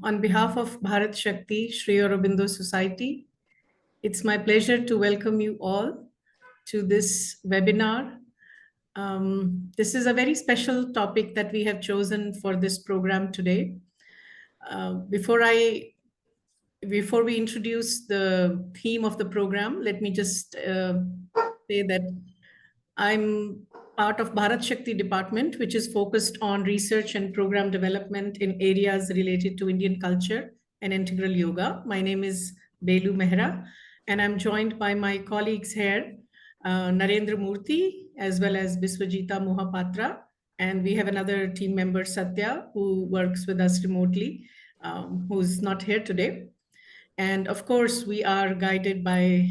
On behalf of BhāratShakti, Sri Aurobindo Society, it's my pleasure to welcome you all to this webinar. This is a very special topic that we have chosen for this program today. Before we introduce the theme of the program, let me just say that I'm part of BhāratShakti department, which is focused on research and program development in areas related to Indian culture and integral yoga. My name is Beloo Mehra, and I'm joined by my colleagues here, Narendra Murthy, as well as Biswajita Mohapatra. And we have another team member, Satya, who works with us remotely, who's not here today. And of course, we are guided by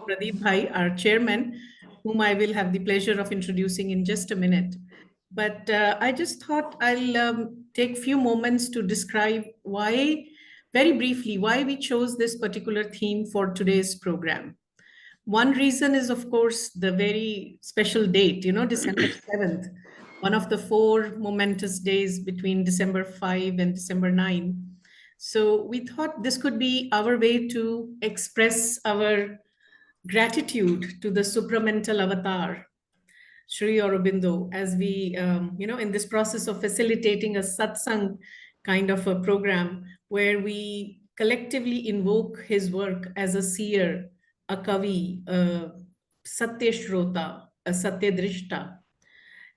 Pradeep Bhai, our chairman, whom I will have the pleasure of introducing in just a minute. But I just thought I'll take a few moments to describe very briefly, why we chose this particular theme for today's program. One reason is, of course, the very special date, December 7th, one of the 4 momentous days between December 5 and December 9. So we thought this could be our way to express our gratitude to the supramental avatar, Sri Aurobindo, as we, in this process of facilitating a satsang kind of a program where we collectively invoke his work as a seer, a kavi, a satyashrota, a satyadrishta.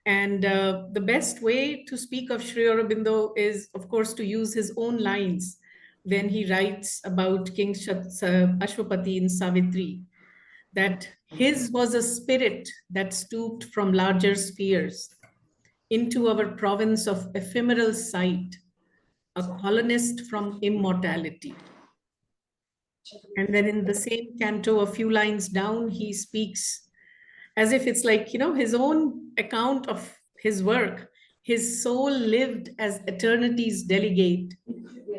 And the best way to speak of Sri Aurobindo is, of course, to use his own lines when he writes about King Ashwapati in Savitri, that his was a spirit that stooped from larger spheres into our province of ephemeral sight, a colonist from immortality. And then in the same canto, a few lines down, he speaks as if it's like, his own account of his work. His soul lived as eternity's delegate.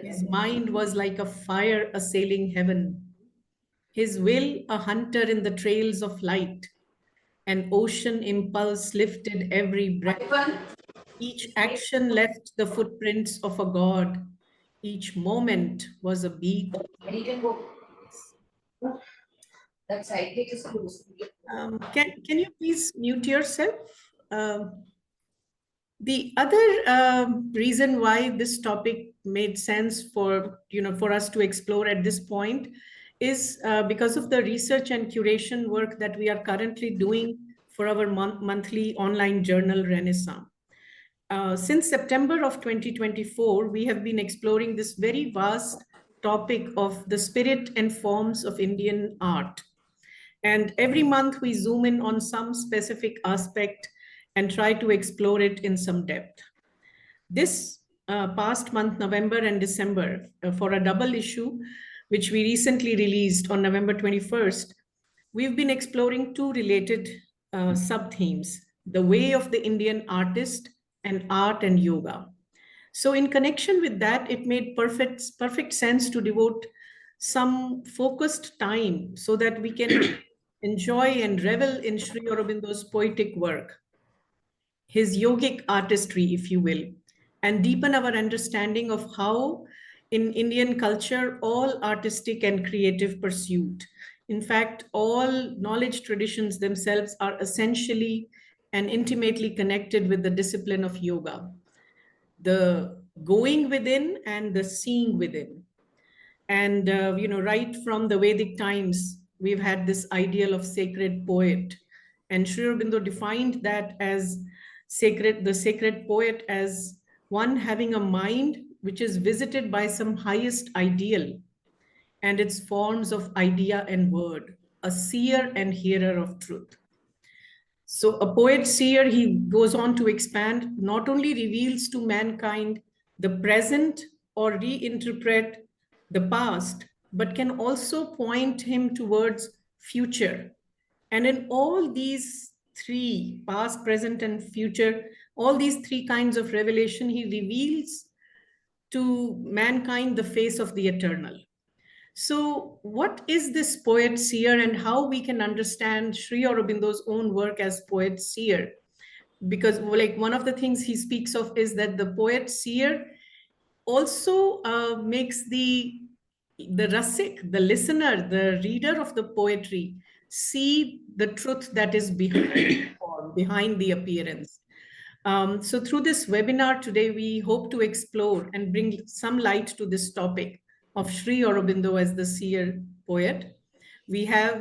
His mind was like a fire assailing heaven. His will, a hunter in the trails of light. An ocean impulse lifted every breath. Each action left the footprints of a god. Each moment was a beat. Can you please mute yourself? The other reason why this topic made sense for us to explore at this point is because of the research and curation work that we are currently doing for our monthly online journal Renaissance. Since September of 2024, we have been exploring this very vast topic of the spirit and forms of Indian art. And every month we zoom in on some specific aspect and try to explore it in some depth. This past month, November and December, for a double issue, which we recently released on November 21st, we've been exploring 2 related sub-themes, the way of the Indian artist and art and yoga. So in connection with that, it made perfect sense to devote some focused time so that we can enjoy and revel in Sri Aurobindo's poetic work, his yogic artistry, if you will, and deepen our understanding of how in Indian culture, all artistic and creative pursuit, in fact, all knowledge traditions themselves are essentially and intimately connected with the discipline of yoga, the going within and the seeing within. And, right from the Vedic times, we've had this ideal of sacred poet. And Sri Aurobindo defined that as the sacred poet as one having a mind which is visited by some highest ideal and its forms of idea and word, a seer and hearer of truth. So a poet seer, he goes on to expand, not only reveals to mankind the present or reinterpret the past, but can also point him towards future. And in all these 3, past, present, and future, all these 3 kinds of revelation, he reveals to mankind the face of the eternal. So what is this poet seer and how we can understand Sri Aurobindo's own work as poet seer? Because like one of the things he speaks of is that the poet seer also makes the rasik, the listener, the reader of the poetry, see the truth that is behind the form, behind the appearance. So through this webinar today, we hope to explore and bring some light to this topic of Sri Aurobindo as the seer poet. We have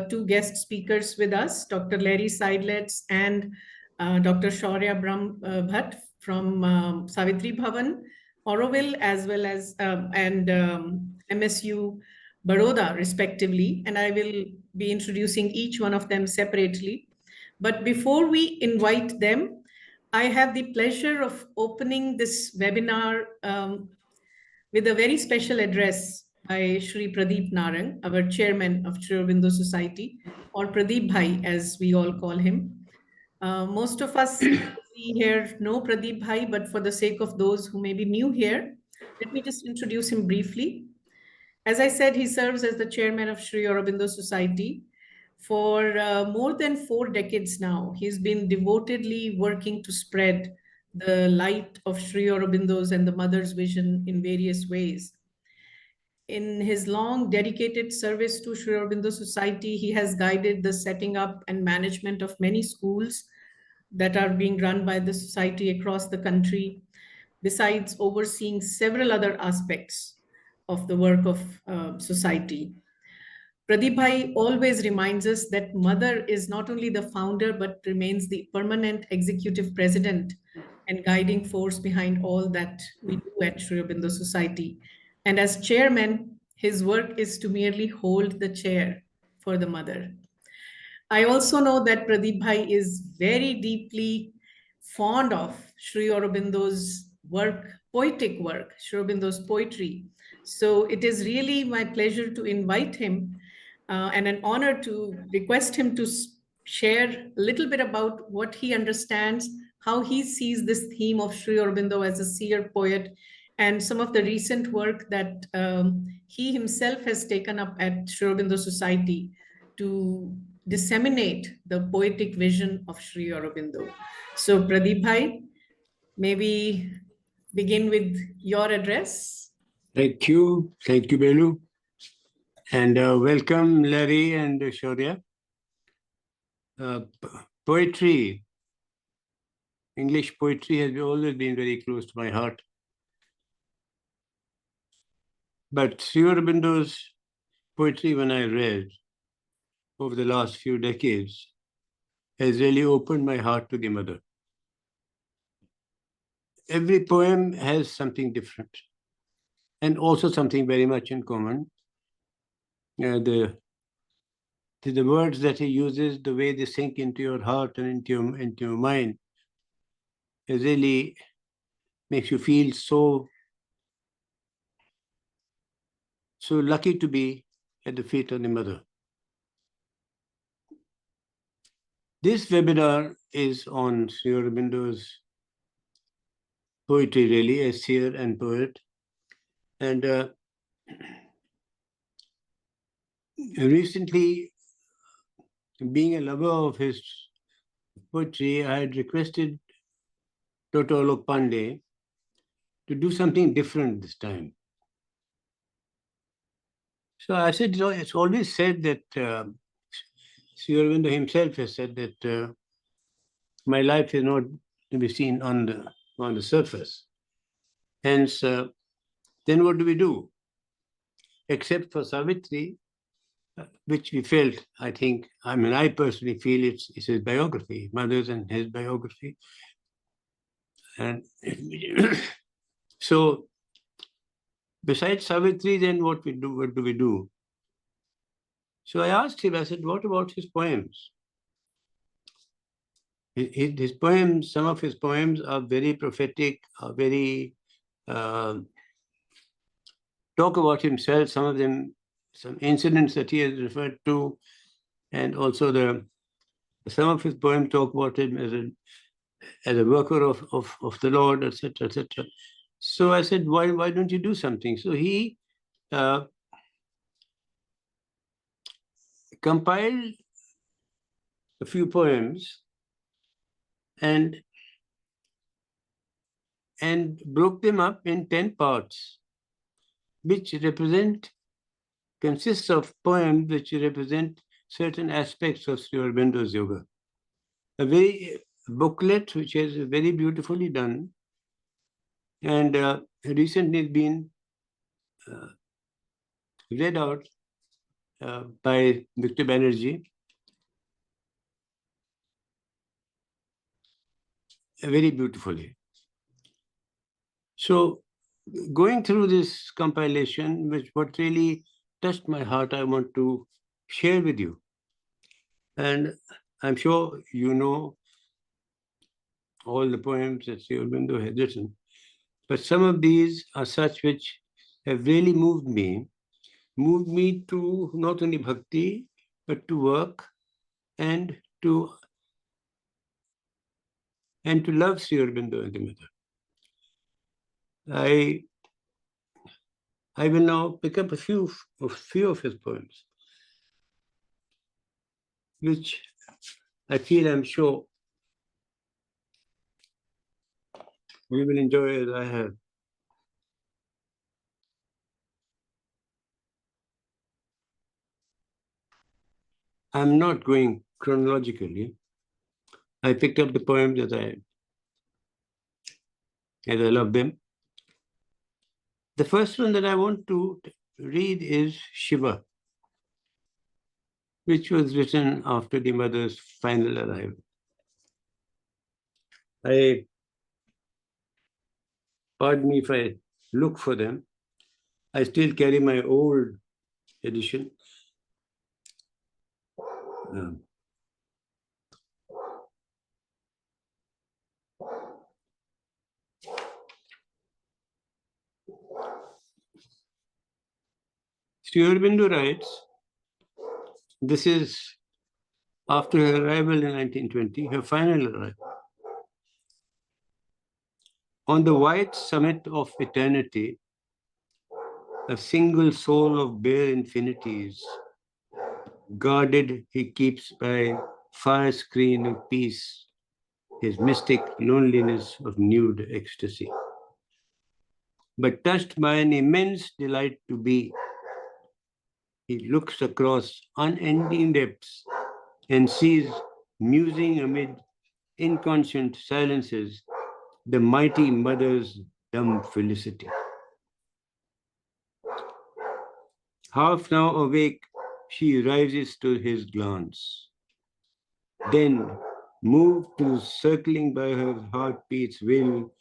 two guest speakers with us, Dr. Larry Seidlitz and Dr. Shaurya Brahmbhatt from Savitri Bhavan, Auroville, as well as MSU Baroda, respectively. And I will be introducing each one of them separately. But before we invite them, I have the pleasure of opening this webinar with a very special address by Shri Pradeep Narang, our chairman of Sri Aurobindo Society, or Pradeep Bhai, as we all call him. Most of us here know Pradeep Bhai, but for the sake of those who may be new here, let me just introduce him briefly. As I said, he serves as the chairman of Sri Aurobindo Society. For more than 4 decades now, he's been devotedly working to spread the light of Sri Aurobindo's and the mother's vision in various ways. In his long dedicated service to Sri Aurobindo Society, he has guided the setting up and management of many schools that are being run by the society across the country, besides overseeing several other aspects of the work of society. Pradeep Bhai always reminds us that mother is not only the founder, but remains the permanent executive president and guiding force behind all that we do at Sri Aurobindo Society. And as chairman, his work is to merely hold the chair for the mother. I also know that Pradeep Bhai is very deeply fond of Sri Aurobindo's work, poetic work, Sri Aurobindo's poetry. So it is really my pleasure to invite him and an honor to request him to share a little bit about what he understands, how he sees this theme of Sri Aurobindo as a seer poet, and some of the recent work that he himself has taken up at Sri Aurobindo Society to disseminate the poetic vision of Sri Aurobindo. So Pradeep Bhai, maybe begin with your address. Thank you, Beloo. And welcome, Larry and Shaurya. Poetry, English poetry has always been very close to my heart. But Sri Aurobindo's poetry, when I read over the last few decades, has really opened my heart to the mother. Every poem has something different and also something very much in common. The words that he uses, the way they sink into your heart and into your mind, it really makes you feel so lucky to be at the feet of the mother. This webinar is on Sri Aurobindo's poetry, really, as seer and poet. And recently, being a lover of his poetry, I had requested Dr. Alok Pandey to do something different this time. So I said, it's always said that Sri Aurobindo himself has said that my life is not to be seen on the surface. Hence, then what do we do? Except for Savitri, which we felt, I personally feel it's his biography, mother's and his biography. And so, besides Savitri, then what do we do? So I asked him, I said, what about his poems? His poems, some of his poems are very prophetic, are very, talk about himself, some of them, some incidents that he has referred to, and also some of his poems talk about him as a worker of the Lord, etc., etc. So I said, why don't you do something? So he compiled a few poems, and and broke them up in 10 parts, which consists of poems which represent certain aspects of Sri Aurobindo's yoga. A very booklet which is very beautifully done, and recently been read out by Victor Banerjee, very beautifully. So, going through this compilation, what really touched my heart, I want to share with you. And I'm sure you know all the poems that Sri Aurobindo has written, but some of these are such which have really moved me to not only bhakti, but to work and to love Sri Aurobindo and the mother. I will now pick up a few of his poems, which I'm sure you will enjoy as I have. I'm not going chronologically. I picked up the poems as I love them. The first one that I want to read is Shiva, which was written after the mother's final arrival. Pardon me if I look for them. I still carry my old edition. Sri Aurobindo writes, this is after her arrival in 1920, her final arrival. On the white summit of eternity, a single soul of bare infinities, guarded he keeps by fire screen of peace, his mystic loneliness of nude ecstasy. But touched by an immense delight to be, he looks across unending depths and sees, musing amid inconscient silences, the mighty mother's dumb felicity. Half now awake, she rises to his glance. Then, moved to circling by her heartbeat's will,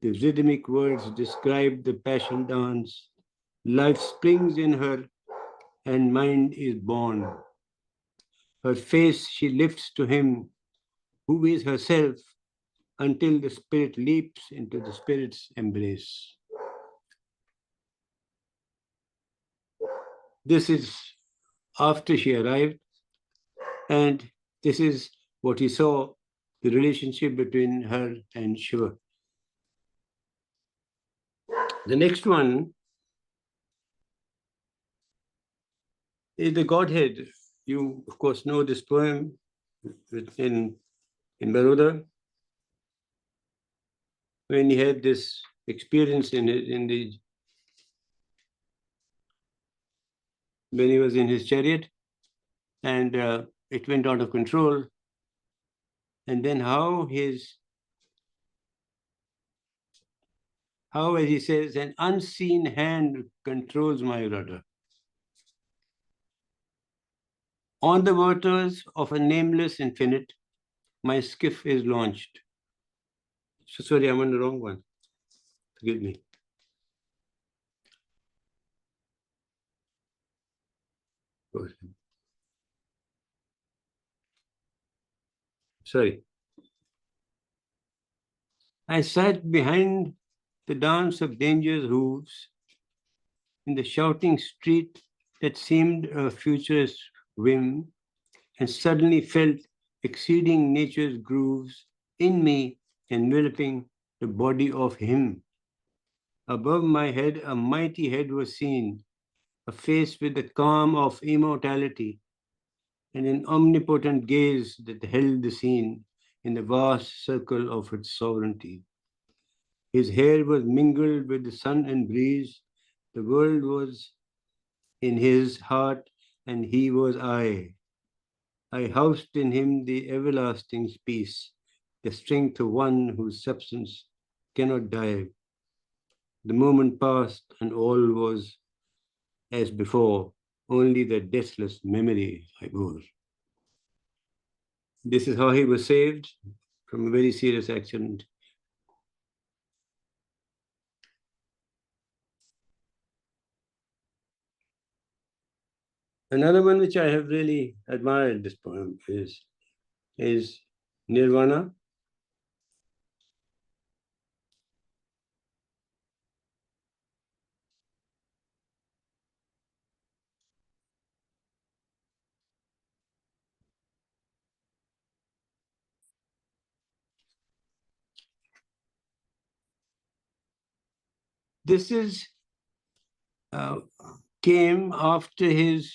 the rhythmic words describe the passion dance. Life springs in her, and mind is born. Her face she lifts to him, who is herself, until the spirit leaps into the spirit's embrace. This is after she arrived, and this is what he saw, the relationship between her and Shiva. The next one is the Godhead. You, of course, know this poem in Baroda, when he had this experience when he was in his chariot, and it went out of control. And then how, as he says, an unseen hand controls my rudder. On the waters of a nameless infinite, my skiff is launched. So sorry, I'm on the wrong one. Forgive me. Sorry. I sat behind the dance of danger's hooves in the shouting street that seemed a futurist whim, and suddenly felt exceeding nature's grooves in me, enveloping the body of him. Above my head, a mighty head was seen, a face with the calm of immortality, and an omnipotent gaze that held the scene in the vast circle of its sovereignty. His hair was mingled with the sun and breeze. The world was in his heart, and he was I. I housed in him the everlasting peace, the strength of one whose substance cannot die. The moment passed, and all was as before, only the deathless memory I bore. This is how he was saved from a very serious accident. Another one which I have really admired this poem is Nirvana. This is uh, came after his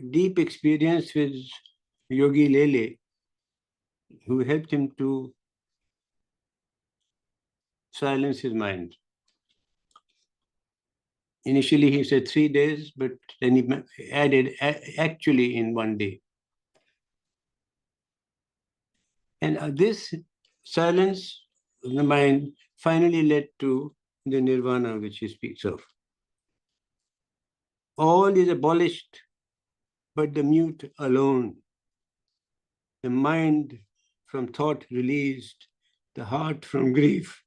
deep experience with Yogi Lele, who helped him to silence his mind. Initially, he said 3 days, but then he added actually in 1 day. And this silence of the mind finally led to the nirvana which he speaks of. All is abolished, but the mute alone. The mind from thought released, the heart from grief,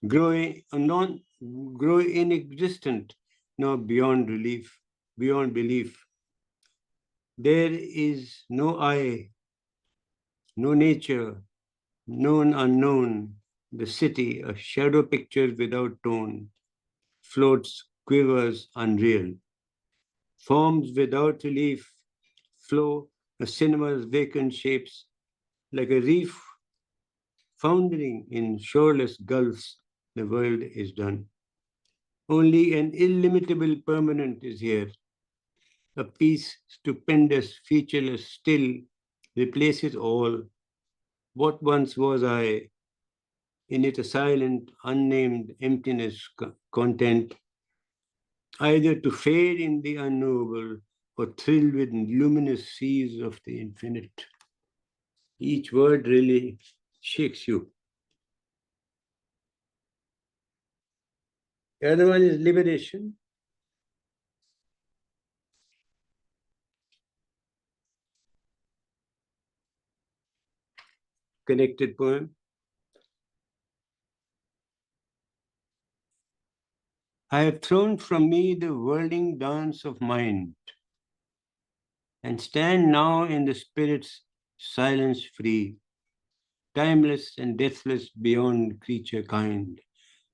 grow inexistent, now beyond relief, beyond belief. There is no I, no nature, known unknown, the city, a shadow picture without tone, floats, quivers, unreal. Forms without relief flow, a cinema's vacant shapes, like a reef foundering in shoreless gulfs, the world is done. Only an illimitable permanent is here. A peace stupendous, featureless, still, replaces all. What once was I, in it a silent, unnamed emptiness content, either to fade in the unknowable or thrill with luminous seas of the infinite. Each word really shakes you. The other one is liberation. Connected poem. I have thrown from me the whirling dance of mind and stand now in the spirit's silence free, timeless and deathless beyond creature kind,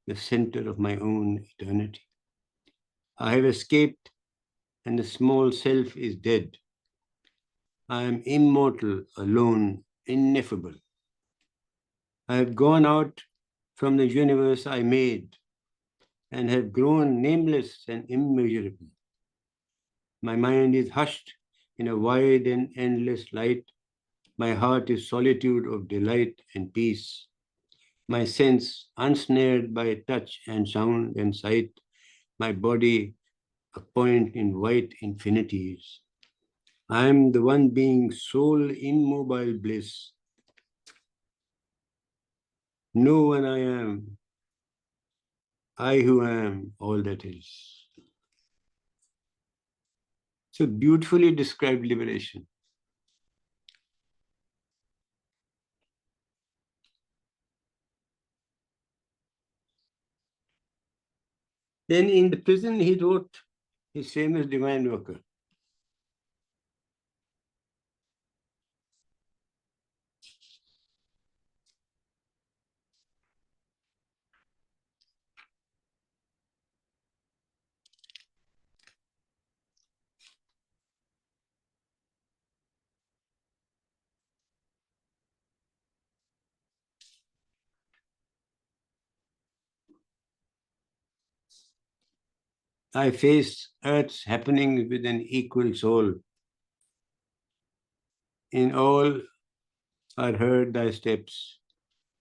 the center of my own eternity. I have escaped, and the small self is dead. I am immortal, alone, ineffable. I have gone out from the universe I made and have grown nameless and immeasurable. My mind is hushed in a wide and endless light. My heart is solitude of delight and peace. My sense unsnared by touch and sound and sight. My body a point in white infinities. I am the one being sole immobile bliss. Know when I am, I who am all that is. So beautifully described liberation. Then in the prison, he wrote his famous Divine Worker. I face earth's happenings with an equal soul. In all are heard thy steps,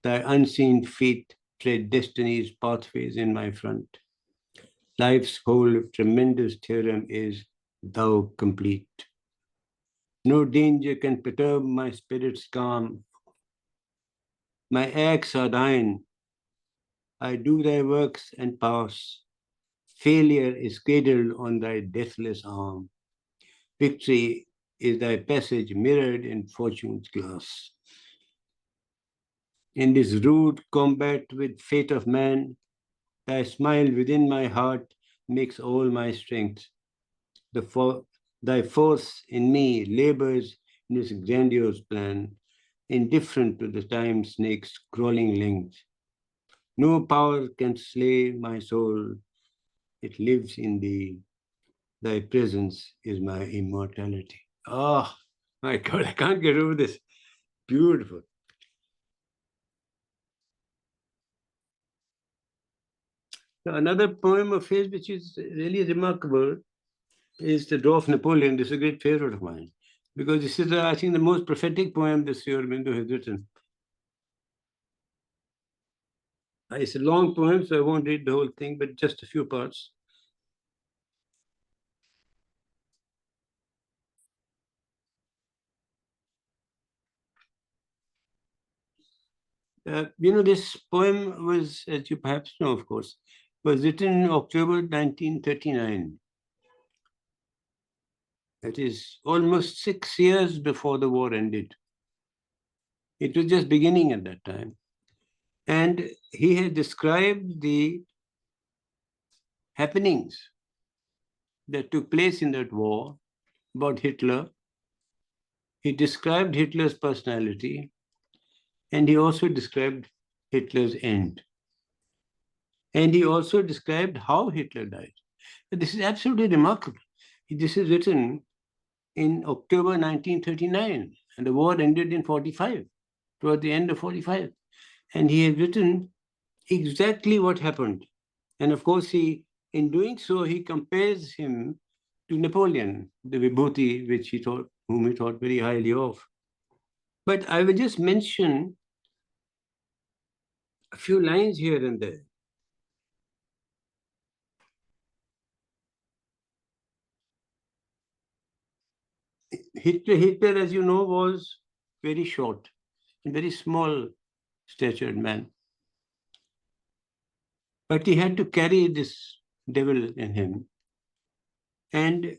thy unseen feet tread destiny's pathways in my front. Life's whole tremendous theorem is thou complete. No danger can perturb my spirit's calm. My acts are thine. I do thy works and pass. Failure is cradled on thy deathless arm. Victory is thy passage mirrored in fortune's glass. In this rude combat with fate of man, thy smile within my heart makes all my strength. Thy force in me labors in this grandiose plan, indifferent to the time snake's crawling length. No power can slay my soul. It lives in thee. Thy presence is my immortality. Oh, my God, I can't get over this. Beautiful. So another poem of his, which is really remarkable, is The Dwarf Napoleon. This is a great favorite of mine, because this is, I think, the most prophetic poem that Sri Aurobindo has written. It's a long poem, so I won't read the whole thing, but just a few parts. This poem was, as you perhaps know, of course, was written in October 1939. That is almost 6 years before the war ended. It was just beginning at that time. And he had described the happenings that took place in that war about Hitler. He described Hitler's personality, and he also described Hitler's end. And he also described how Hitler died. This is absolutely remarkable. This is written in October 1939, and the war ended in 45, toward the end of 45. And he has written exactly what happened. And of course, in doing so, he compares him to Napoleon, the Vibhuti, whom he thought very highly of. But I will just mention a few lines here and there. Hitler, as you know, was very short, a very small statured man. But he had to carry this devil in him. And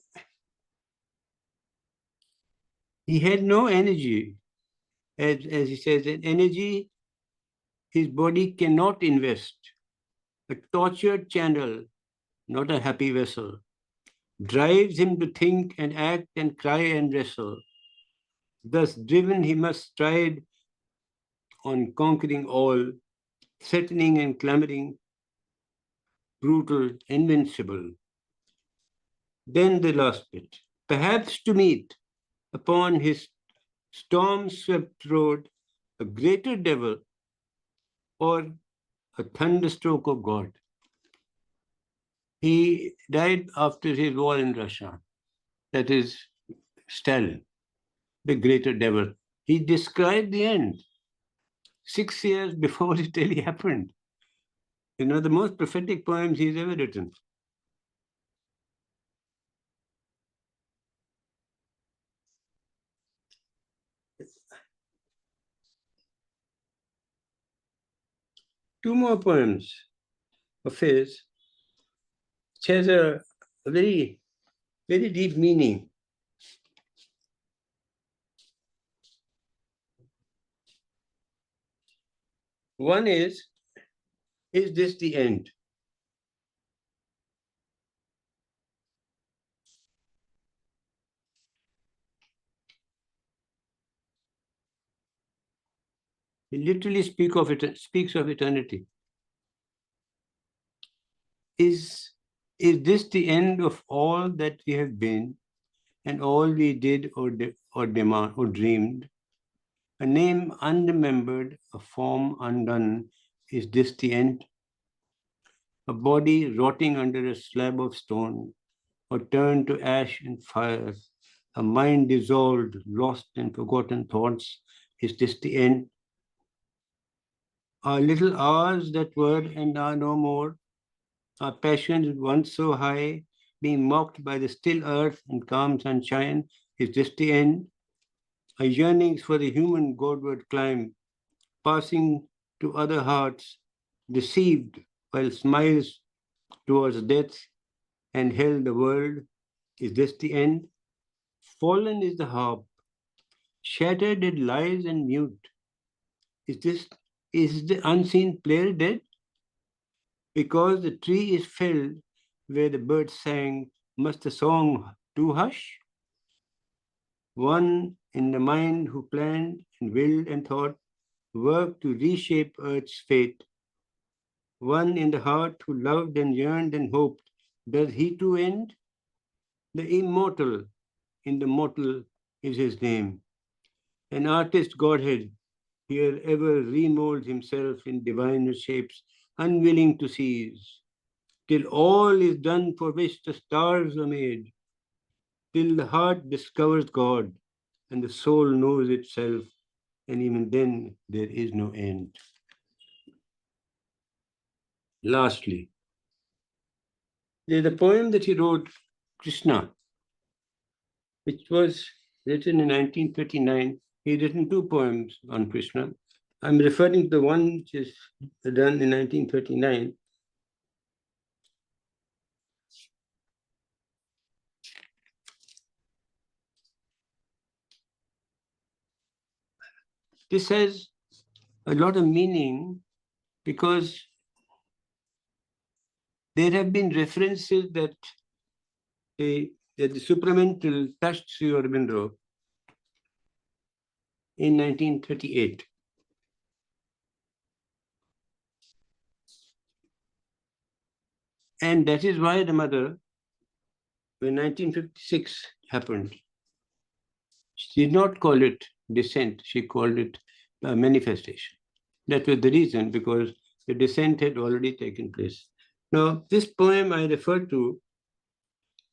he had no energy. As he says, an energy his body cannot invest. A tortured channel, not a happy vessel, drives him to think and act and cry and wrestle. Thus driven, he must stride on conquering all, threatening and clamoring, brutal, invincible. Then the last bit. Perhaps to meet upon his storm-swept road a greater devil or a thunderstroke of God. He died after his war in Russia. That is Stalin, the greater devil. He described the end 6 years before it really happened. The most prophetic poems he's ever written. Two more poems of his, which has a very, very deep meaning. One is this the end? He literally speaks of eternity. Is this the end of all that we have been and all we did or demand or dreamed? A name unremembered, a form undone. Is this the end? A body rotting under a slab of stone, or turned to ash and fire, a mind dissolved, lost in forgotten thoughts. Is this the end? Our little hours that were and are no more, our passions once so high, being mocked by the still earth and calm sunshine, is this the end? Our yearnings for the human Godward climb, passing to other hearts, deceived while smiles towards death and held the world, is this the end? Fallen is the harp, shattered it lies and mute. Is the unseen player dead? Because the tree is felled where the birds sang, must the song too hush? One in the mind who planned and willed and thought, worked to reshape earth's fate. One in the heart who loved and yearned and hoped, does he too end? The immortal in the mortal is his name. An artist Godhead here ever remolds himself in diviner shapes, unwilling to cease, till all is done for which the stars are made, till the heart discovers God and the soul knows itself, and even then there is no end. Lastly, there's a poem that he wrote, Krishna, which was written in 1939. He written two poems on Krishna. I'm referring to the one which is done in 1939. This has a lot of meaning because there have been references that the supramental touched Sri Aurobindo in 1938. And that is why the mother, when 1956 happened, she did not call it descent, she called it a manifestation. That was the reason, because the descent had already taken place. Now, this poem I refer to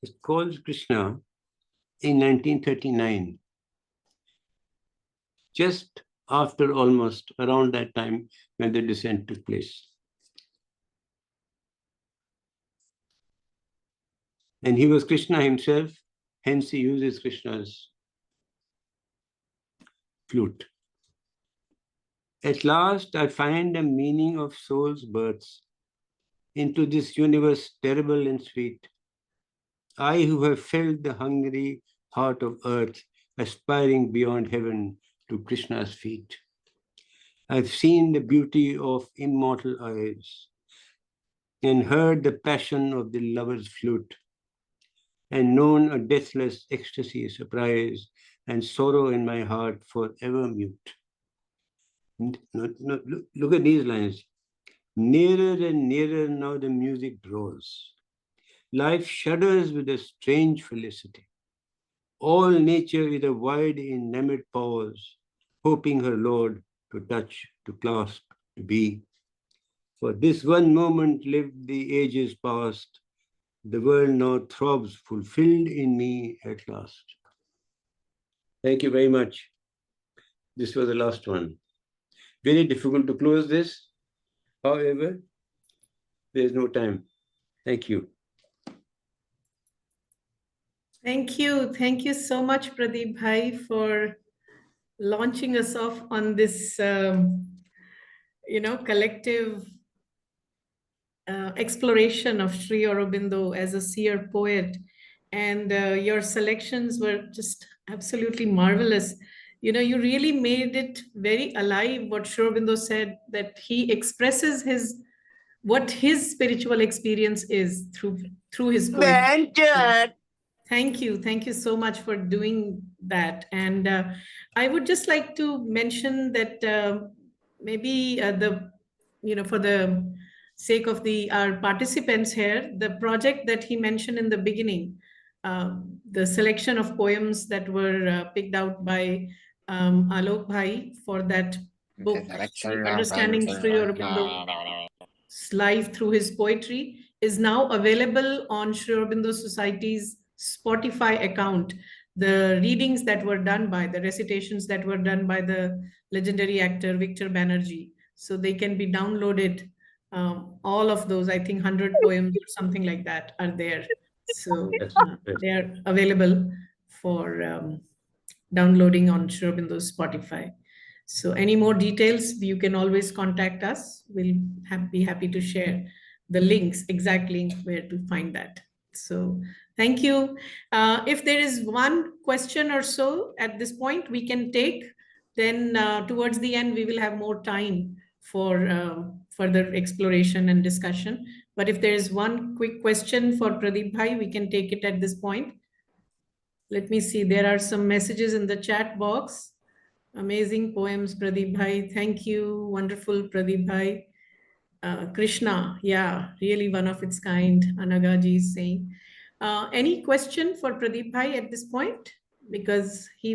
is called Krishna in 1939, just after almost around that time when the descent took place. And he was Krishna himself, hence he uses Krishna's flute. At last I find a meaning of soul's births into this universe terrible and sweet. I who have filled the hungry heart of earth, aspiring beyond heaven to Krishna's feet. I've seen the beauty of immortal eyes and heard the passion of the lover's flute and known a deathless ecstasy, surprise, and sorrow in my heart forever mute. Look at these lines. Nearer and nearer now the music draws. Life shudders with a strange felicity. All nature is a wide enamored pause, hoping her Lord to touch, to clasp, to be. For this one moment lived the ages past, the world now throbs fulfilled in me at last. Thank you very much. This was the last one. Very difficult to close this. However, there's no time. Thank you. Thank you. Thank you so much, Pradeep Bhai, for launching us off on this, collective exploration of Sri Aurobindo as a seer poet. And your selections were just absolutely marvelous. You really made it very alive what Sri Aurobindo said, that he expresses what his spiritual experience is through his poetry. Thank you. Thank you so much for doing that. And I would just like to mention that maybe for the sake of our participants here, the project that he mentioned in the beginning, the selection of poems that were picked out by Alok Bhai for that book, Understanding Sri Aurobindo life through his poetry, is now available on Shri Aurobindo Society's Spotify account. The readings that were done by, the recitations that were done by the legendary actor Victor Banerjee So they can be downloaded. All of those, I think 100 poems or something like that are there. So Yes, yes. they are available for downloading on Sri Aurobindo's Spotify. So any more details, you can always contact us. We'll be happy to share the links exactly where to find that. So thank you. If there is one question or so at this point we can take, then towards the end we will have more time for further exploration and discussion. But if there is one quick question for Pradeep Bhai, we can take it at this point. Let me see. There are some messages in the chat box. Amazing poems, Pradeep Bhai. Thank you. Wonderful, Pradeep Bhai. Krishna, yeah, really one of its kind, Anagaji is saying. Any question for Pradeep Bhai at this point? Because he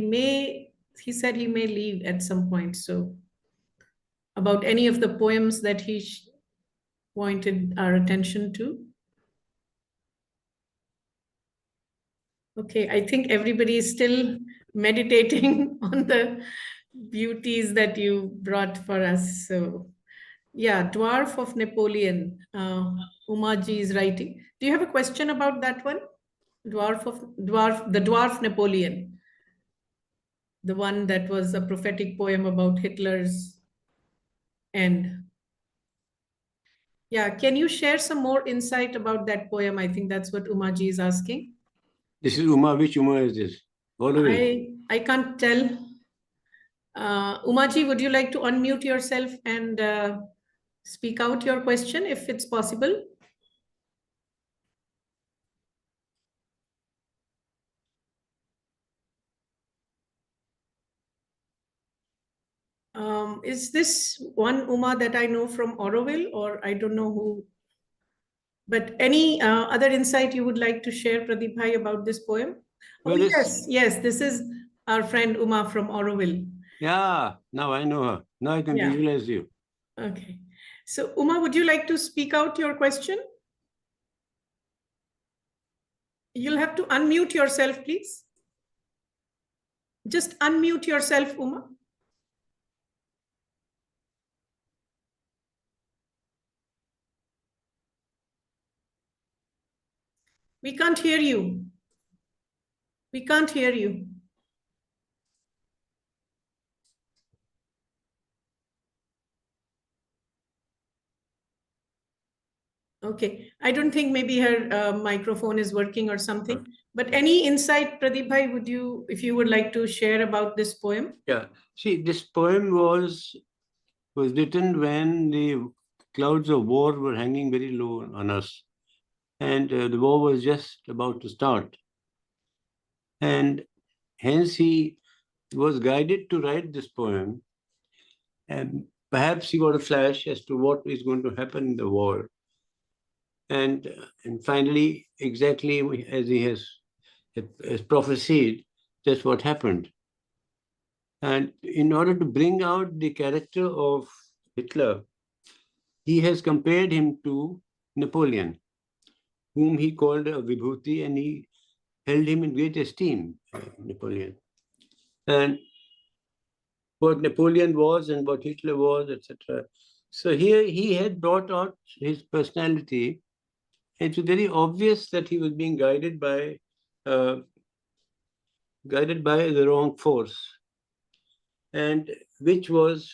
said he may leave at some point. So about any of the poems that he pointed our attention to. Okay, I think everybody is still meditating on the beauties that you brought for us. So, yeah, Dwarf of Napoleon, Umaji is writing. Do you have a question about that one? The Dwarf Napoleon, the one that was a prophetic poem about Hitler's end. Yeah, can you share some more insight about that poem? I think that's what Umaji is asking. This is Uma. Which Uma is this? I can't tell. Umaji, would you like to unmute yourself and speak out your question if it's possible? Is this one Uma that I know from Auroville, or I don't know who? But any other insight you would like to share, Pradeep Bhai, about this poem? Oh, Well, yes, this is our friend Uma from Auroville. Yeah, now I know her. Now I can Yeah. visualize you. Okay. So, Uma, would you like to speak out your question? You'll have to unmute yourself, please. Just unmute yourself, Uma. We can't hear you. We can't hear you. Okay, I don't think maybe her microphone is working or something. But any insight, Pradeep Bhai, would you, if you would like to share about this poem? Yeah. See, this poem was written when the clouds of war were hanging very low on us, and the war was just about to start, and hence he was guided to write this poem, and perhaps he got a flash as to what is going to happen in the war. And finally, exactly as he has prophesied, that's what happened. And in order to bring out the character of Hitler, he has compared him to Napoleon, whom he called a Vibhuti, and he held him in great esteem, Napoleon. And what Napoleon was and what Hitler was, etc. So here he had brought out his personality. It was very obvious that he was being guided by the wrong force, and which was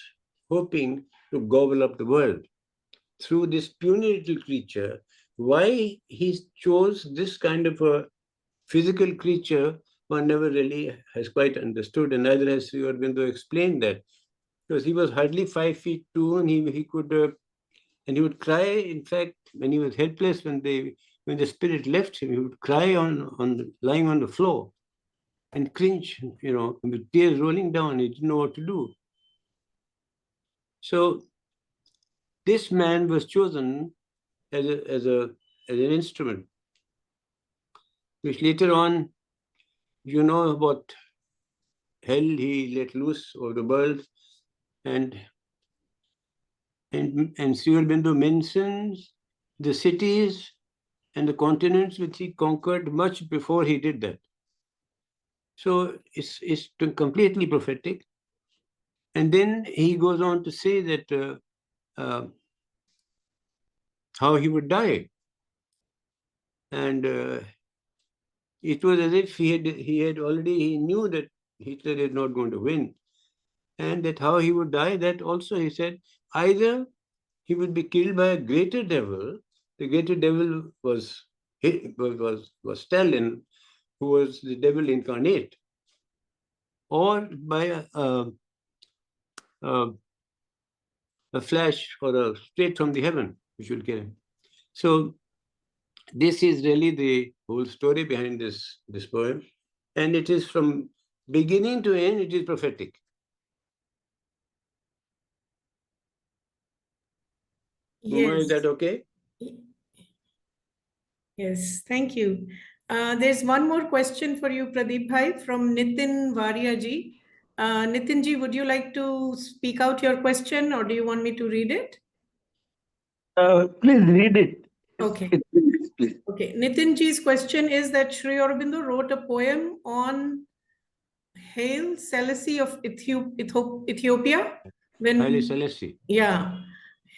hoping to gobble up the world through this puny little creature. Why he chose this kind of a physical creature, one never really has quite understood, and neither has Sri Aurobindo explained that, because he was hardly 5'2", and he could and he would cry. In fact, when he was helpless, when the spirit left him, he would cry lying on the floor and cringe, with tears rolling down. He didn't know what to do. So this man was chosen as an instrument, which later on, what hell he let loose over the world, and Sri Aurobindo mentions the cities and the continents which he conquered much before he did that. So it's completely prophetic. And then he goes on to say that how he would die. And it was as if he knew that Hitler is not going to win. And that how he would die, that also he said, either he would be killed by a greater devil. The greater devil was Stalin, who was the devil incarnate, or by a flash or a straight from the heaven, which will kill him. So this is really the whole story behind this poem. And it is from beginning to end, it is prophetic. Yes. Is that okay? Yes, thank you. There's one more question for you, Pradeep Bhai, from Nitin Varia ji. Nitin ji, would you like to speak out your question, or do you want me to read it? Please read it. Okay. Please. Okay. Nitin ji's question is that Sri Aurobindo wrote a poem on Haile Selassie of Ethiopia. Haile Selassie. Yeah.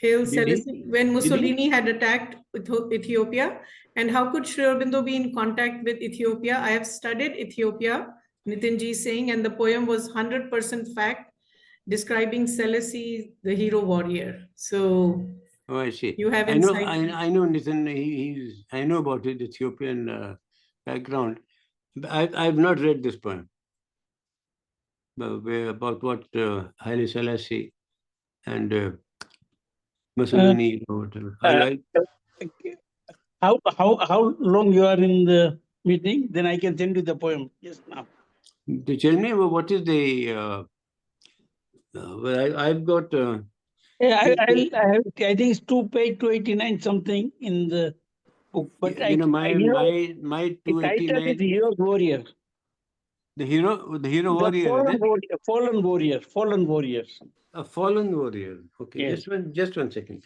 Haile Selassie, when Mussolini had attacked Ethiopia. And how could Sri Aurobindo be in contact with Ethiopia? I have studied Ethiopia, Nitin ji is saying, and the poem was 100% fact, describing Selassie, the hero warrior. So, oh, I see. You have I know, insight. I know, Nitin. I know about his Ethiopian background. I've not read this poem about what Haile Selassie and Mussolini or whatever. How long you are in the meeting? Then I can send you the poem just now. To tell me what is the well, I've got. I think it's 2 page 289 something in the book. But my 289. The title is Hero's Warrior. The hero warrior. Fallen warrior. A fallen warrior. Okay, yes. just one second.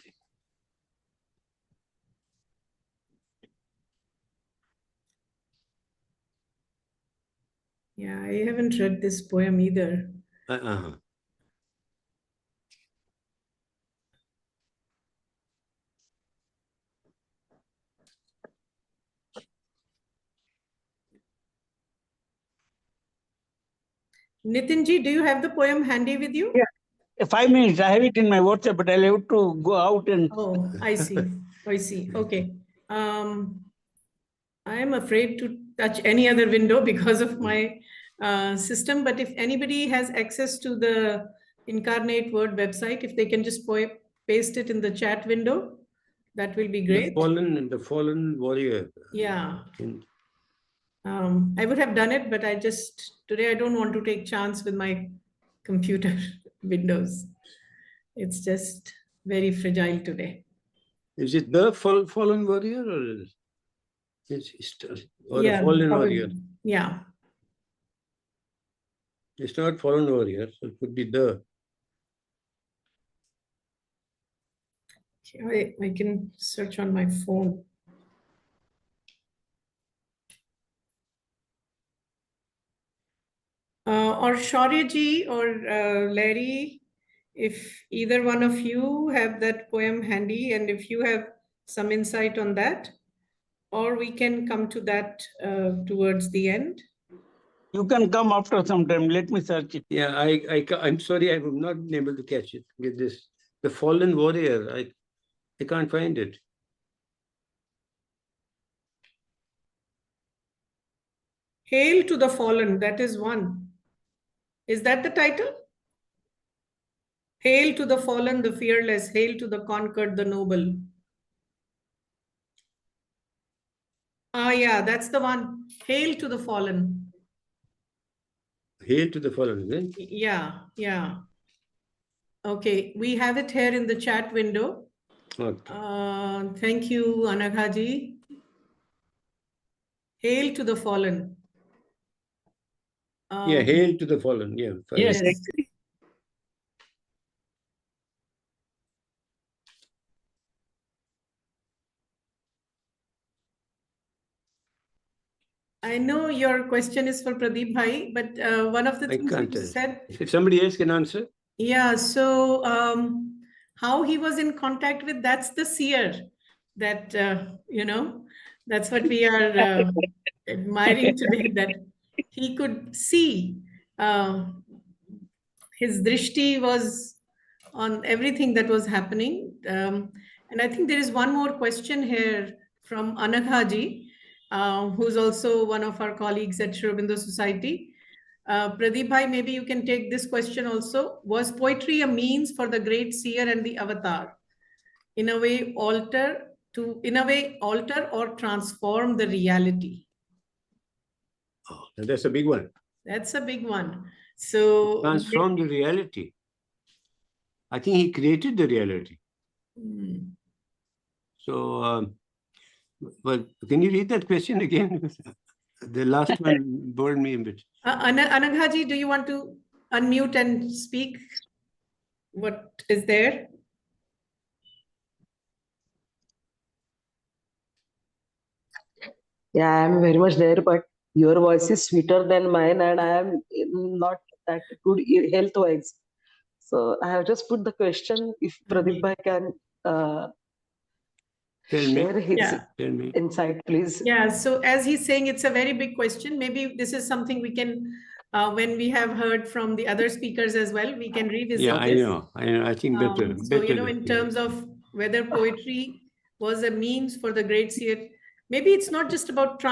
Yeah, I haven't read this poem either. Nitin ji, do you have the poem handy with you? Yeah. 5 minutes. I have it in my WhatsApp, but I'll have to go out and. Oh, I see. I see. Okay. I am afraid to touch any other window because of my system. But if anybody has access to the Incarnate Word website, if they can just paste it in the chat window, that will be great. The fallen warrior. Yeah. I would have done it, but today I don't want to take chance with my computer windows. It's just very fragile today. Is it the fallen warrior or yeah, a fallen probably. warrior? Yeah. It's not fallen warrior, so it could be the. Okay, I can search on my phone. Or Shaurya ji or Larry, if either one of you have that poem handy and if you have some insight on that, or we can come to that towards the end. You can come after some time. Let me search it. Yeah, I'm sorry, I'm not able to catch it with this. The fallen warrior, I can't find it. Hail to the fallen, that is one. Is that the title? Hail to the fallen, the fearless. Hail to the conquered, the noble. Yeah, that's the one. Hail to the fallen. Hail to the fallen, is it? Yeah. Okay, we have it here in the chat window. Okay. Thank you, Anaghaji. Hail to the fallen. Yeah, hail to the fallen. Yeah. Yes. I know your question is for Pradeep Bhai, but one of the things you said. If somebody else can answer. Yeah, so how he was in contact with, that's the seer that, that's what we are admiring today, that he could see. His drishti was on everything that was happening. And I think there is one more question here from Anaghaji, who's also one of our colleagues at Shri Aurobindo Society. Pradeep Bhai, maybe you can take this question also. Was poetry a means for the great seer and the avatar? In a way, alter or transform the reality? Oh, that's a big one. That's a big one. So Transform the reality. I think he created the reality. So, well, can you read that question again? The last one bored me a bit. Anaghaji, do you want to unmute and speak? What is there? Yeah, I'm very much there, but your voice is sweeter than mine, and I am not that good health-wise. So I have just put the question. If Pradeep Bhai can share his insight, please. Yeah. So as he's saying, it's a very big question. Maybe this is something we can, when we have heard from the other speakers as well, we can revisit. Yeah, this. I know. I think better. So, in terms of whether poetry was a means for the great seer, maybe it's not just about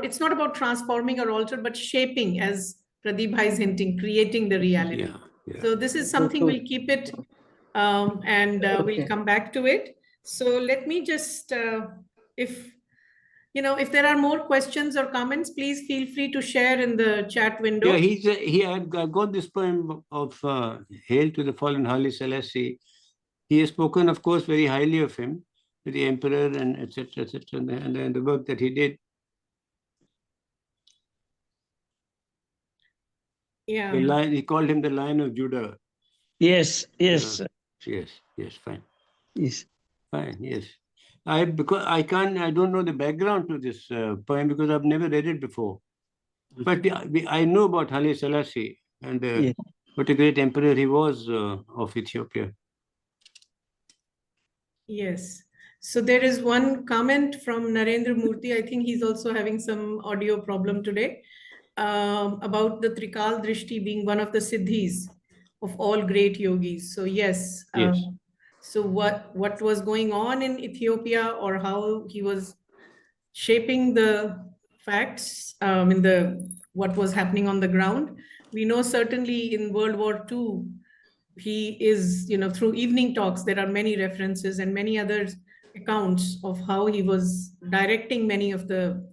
it's not about transforming or alter, but shaping, as Pradeep Bhai is hinting, creating the reality. Yeah. So this is something we'll keep it, and we'll come back to it. So let me just, if there are more questions or comments, please feel free to share in the chat window. Yeah, I got this poem of Hail to the Fallen Haile Selassie. He has spoken, of course, very highly of him, to the emperor and etc., and the work that he did. Yeah. He called him the Lion of Judah. Yes. Yes, fine. Yes. Fine, yes. Because I don't know the background to this poem because I've never read it before. But I know about Haile Selassie and what a great emperor he was of Ethiopia. Yes. So there is one comment from Narendra Murthy. I think he's also having some audio problem today, about the Trikal Drishti being one of the siddhis of all great yogis. So yes. So what was going on in Ethiopia, or how he was shaping the facts in what was happening on the ground? We know certainly in World War II, he is, through evening talks, there are many references and many other accounts of how he was directing many of the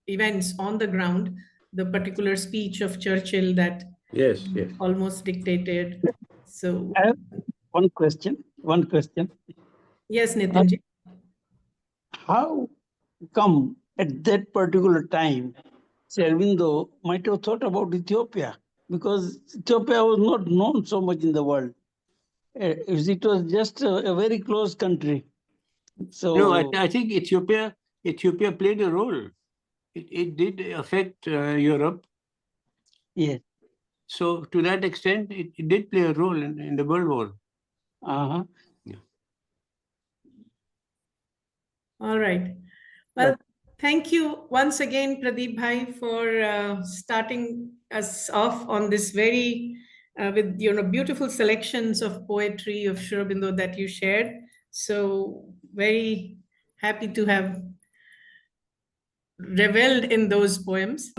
events on the ground. The particular speech of Churchill that almost dictated. So I have one question. Yes, Nitinji. How come at that particular time, Sri Aurobindo might have thought about Ethiopia? Because Ethiopia was not known so much in the world. It was just a very close country. So no, I think Ethiopia played a role. It did affect Europe. Yes. So to that extent, it did play a role in the World War. Yeah. All right. Well, thank you once again, Pradeep Bhai, for starting us off on this very, with beautiful selections of poetry of Sri Aurobindo that you shared. So very happy to have reveled in those poems.